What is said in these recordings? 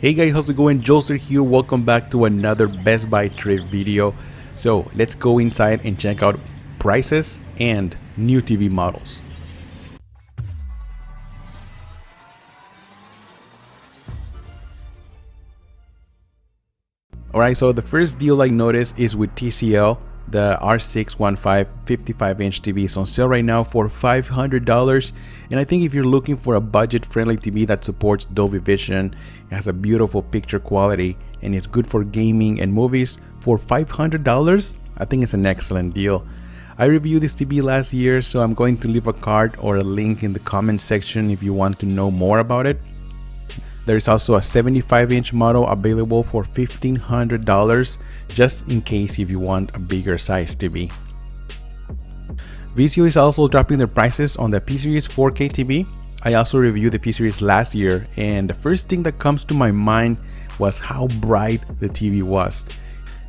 Hey guys, how's it going? Joseph here. Welcome back to another Best Buy trip video. So let's go inside and check out prices and new TV models. Alright, so the first deal I noticed is with TCL. The R6 55-inch TV is on sale right now for $500, and I think if you're looking for a budget-friendly TV that supports Dolby Vision, has a beautiful picture quality, and is good for gaming and movies for $500, I think it's an excellent deal. I reviewed this TV last year, so I'm going to leave a card or a link in the comment section if you want to know more about it. There is also a 75-inch model available for $1,500, just in case if you want a bigger size TV. Vizio is also dropping their prices on the P-Series 4K TV. I also reviewed the P-Series last year, and the first thing that comes to my mind was how bright the TV was.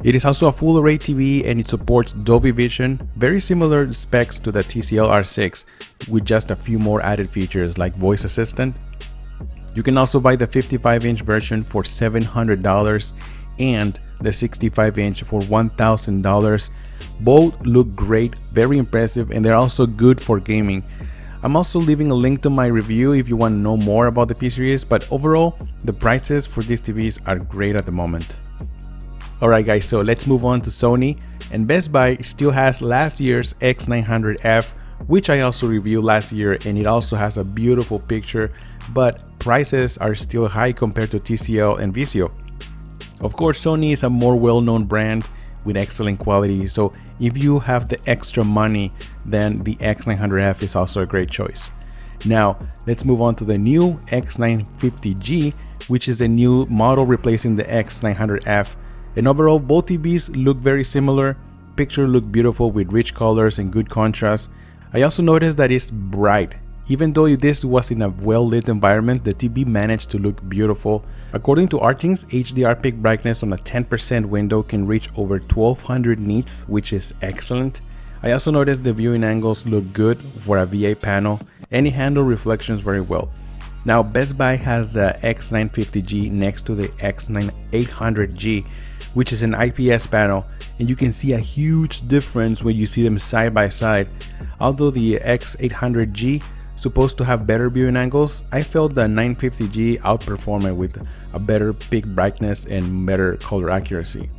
It is also a full array TV and it supports Dolby Vision, very similar specs to the TCL R6, with just a few more added features like voice assistant. You can also buy the 55-inch version for $700 and the 65-inch for $1,000. Both look great, very impressive, and they're also good for gaming. I'm also leaving a link to my review if you want to know more about the P-Series, but overall, the prices for these TVs are great at the moment. Alright guys, so let's move on to Sony, and Best Buy still has last year's X900F, which I also reviewed last year, and it also has a beautiful picture, but prices are still high compared to TCL and Vizio. Of course, Sony is a more well-known brand with excellent quality, so if you have the extra money, then the X900F is also a great choice. Now, let's move on to the new X950G, which is a new model replacing the X900F. And overall, both TVs look very similar. Pictures look beautiful with rich colors and good contrast. I also noticed that it's bright. Even though this was in a well-lit environment, the TV managed to look beautiful. According to Artings, HDR peak brightness on a 10% window can reach over 1200 nits, which is excellent. I also noticed the viewing angles look good for a VA panel, and it handled reflections very well. Now, Best Buy has the X950G next to the X800G, which is an IPS panel, and you can see a huge difference when you see them side by side. Although the X800G supposed to have better viewing angles, I felt the 950G outperformed it with a better peak brightness and better color accuracy.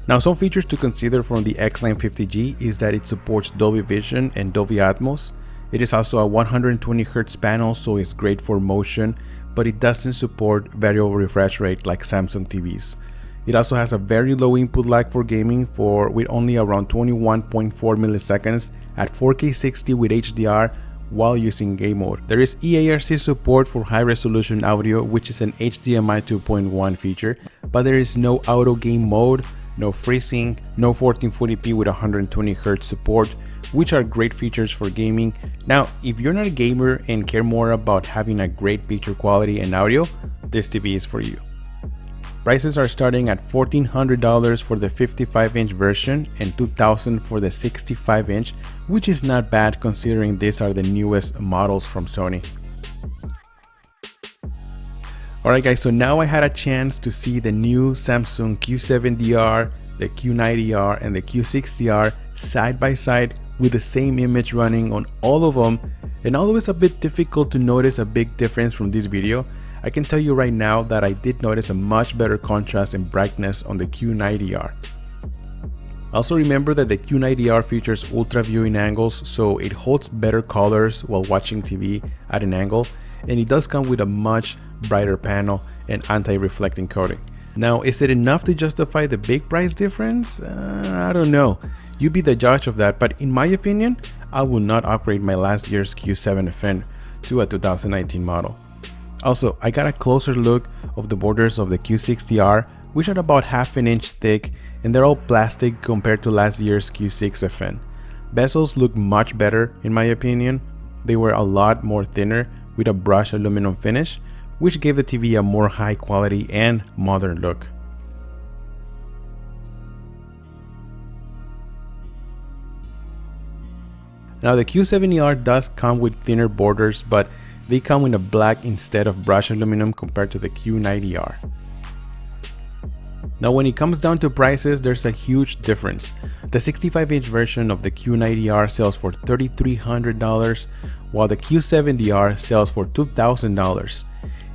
Now, some features to consider from the X950G is that it supports Dolby Vision and Dolby Atmos. It is also a 120Hz panel, so it's great for motion, but it doesn't support variable refresh rate like Samsung TVs. It also has a very low input lag for gaming with only around 21.4 milliseconds at 4K 60 with HDR while using game mode. There is EARC support for high resolution audio, which is an HDMI 2.1 feature, but there is no auto game mode, no freezing, no 1440p with 120Hz support, which are great features for gaming. Now, if you're not a gamer and care more about having a great picture quality and audio, this TV is for you. Prices are starting at $1,400 for the 55-inch version and $2,000 for the 65-inch, which is not bad considering these are the newest models from Sony. Alright guys, so now I had a chance to see the new Samsung Q70R, the Q90R, and the Q60R side by side with the same image running on all of them, and although it's a bit difficult to notice a big difference from this video, I can tell you right now that I did notice a much better contrast and brightness on the Q90R. Also remember that the Q90R features ultra viewing angles, so it holds better colors while watching TV at an angle, and it does come with a much brighter panel and anti-reflecting coating. Now, is it enough to justify the big price difference? I don't know. You be the judge of that, but in my opinion, I will not upgrade my last year's Q7FN to a 2019 model. Also, I got a closer look of the borders of the Q60R, which are about half an inch thick, and they're all plastic compared to last year's Q6FN. Bezels look much better in my opinion. They were a lot more thinner with a brushed aluminum finish, which gave the TV a more high quality and modern look. Now, the Q70R does come with thinner borders, but They come in a black instead of brushed aluminum compared to the Q90R. Now when it comes down to prices, there's a huge difference. The 65-inch version of the Q90R sells for $3,300, while the Q70R sells for $2,000.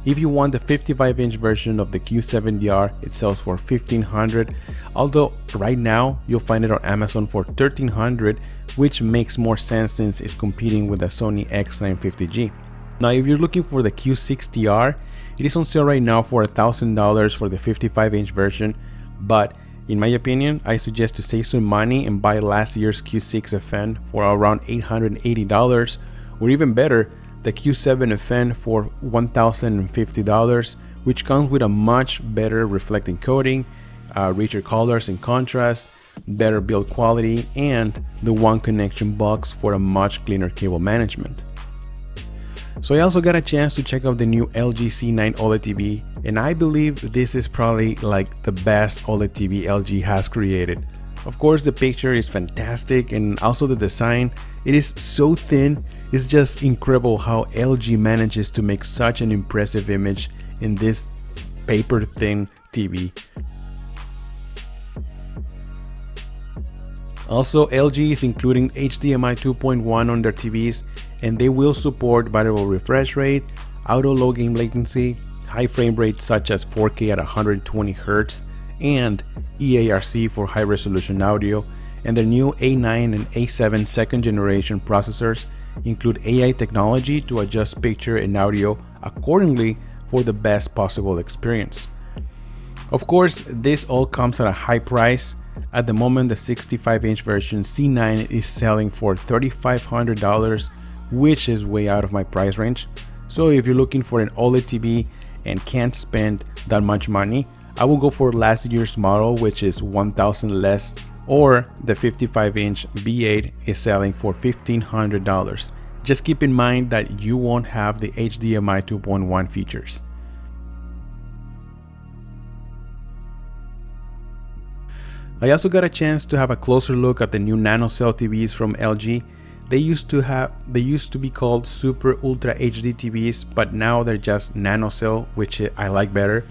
If you want the 55-inch version of the Q70R, it sells for $1,500, although right now you'll find it on Amazon for $1,300, which makes more sense since it's competing with the Sony X950G. Now if you're looking for the Q60R, it is on sale right now for $1,000 for the 55-inch version, but in my opinion, I suggest to save some money and buy last year's Q6FN for around $880, or even better, the Q7FN for $1,050, which comes with a much better reflecting coating, richer colors and contrast, better build quality, and the one connection box for a much cleaner cable management. So I also got a chance to check out the new LG C9 OLED TV, and I believe this is probably like the best OLED TV LG has created. Of course, the picture is fantastic, and also the design, it is so thin. It's just incredible how LG manages to make such an impressive image in this paper thin TV. Also, LG is including HDMI 2.1 on their TVs, and they will support variable refresh rate, auto low game latency, high frame rate such as 4K at 120 Hz, and EARC for high resolution audio, and their new A9 and A7 second generation processors include AI technology to adjust picture and audio accordingly for the best possible experience. Of course, this all comes at a high price. At the moment, the 65-inch version C9 is selling for $3,500, which is way out of my price range. So if you're looking for an OLED TV and can't spend that much money, I will go for last year's model, which is $1,000 less, or the 55-inch B8 is selling for $1,500. Just keep in mind that you won't have the HDMI 2.1 features. I also got a chance to have a closer look at the new NanoCell TVs from LG. They used to be called Super Ultra HD TVs, but now they're just NanoCell, which I like better.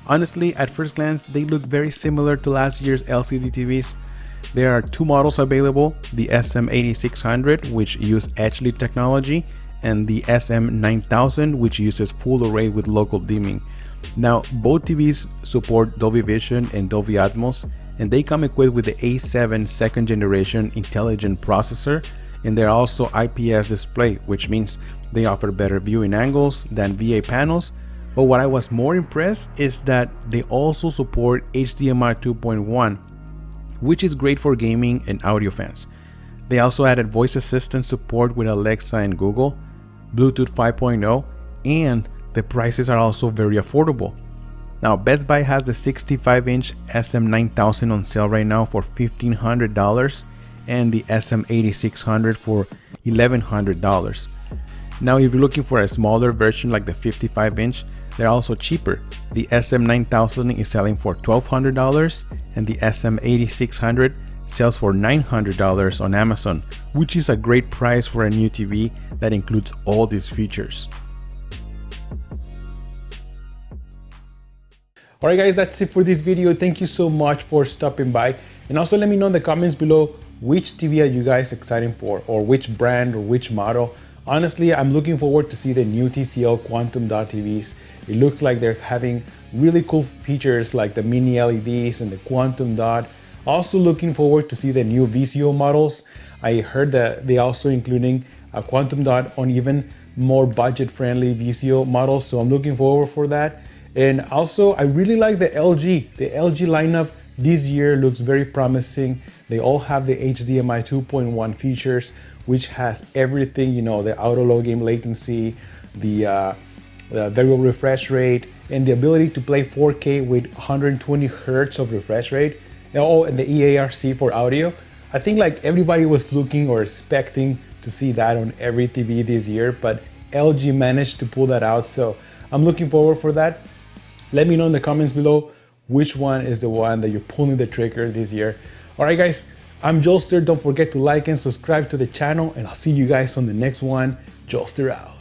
Honestly, at first glance, they look very similar to last year's LCD TVs. There are two models available, the SM8600, which use edge-lit technology, and the SM9000, which uses full array with local dimming. Now, both TVs support Dolby Vision and Dolby Atmos, and they come equipped with the A7 second generation intelligent processor, and they're also IPS display, which means they offer better viewing angles than VA panels. But what I was more impressed is that they also support HDMI 2.1, which is great for gaming and audio fans. They also added voice assistant support with Alexa and Google, Bluetooth 5.0, and the prices are also very affordable. Now, Best Buy has the 65-inch SM9000 on sale right now for $1,500 and the SM8600 for $1,100. Now, if you're looking for a smaller version like the 55-inch, they're also cheaper. The SM9000 is selling for $1,200 and the SM8600 sells for $900 on Amazon, which is a great price for a new TV that includes all these features. Alright guys, that's it for this video. Thank you so much for stopping by, and also let me know in the comments below which TV are you guys excited for, or which brand or which model. Honestly, I'm looking forward to see the new TCL Quantum Dot TVs. It looks like they're having really cool features like the mini LEDs and the Quantum Dot. Also looking forward to see the new VCO models. I heard that they also including a Quantum Dot on even more budget-friendly VCO models, so I'm looking forward for that. And also, I really like the LG. The LG lineup this year looks very promising. They all have the HDMI 2.1 features, which has everything, you know, the auto low game latency, the variable refresh rate, and the ability to play 4K with 120 Hz of refresh rate. Oh, and the EARC for audio. I think like everybody was looking or expecting to see that on every TV this year, but LG managed to pull that out. So I'm looking forward for that. Let me know in the comments below which one is the one that you're pulling the trigger this year. All right, guys, I'm Jolster. Don't forget to like and subscribe to the channel, and I'll see you guys on the next one. Jolster out.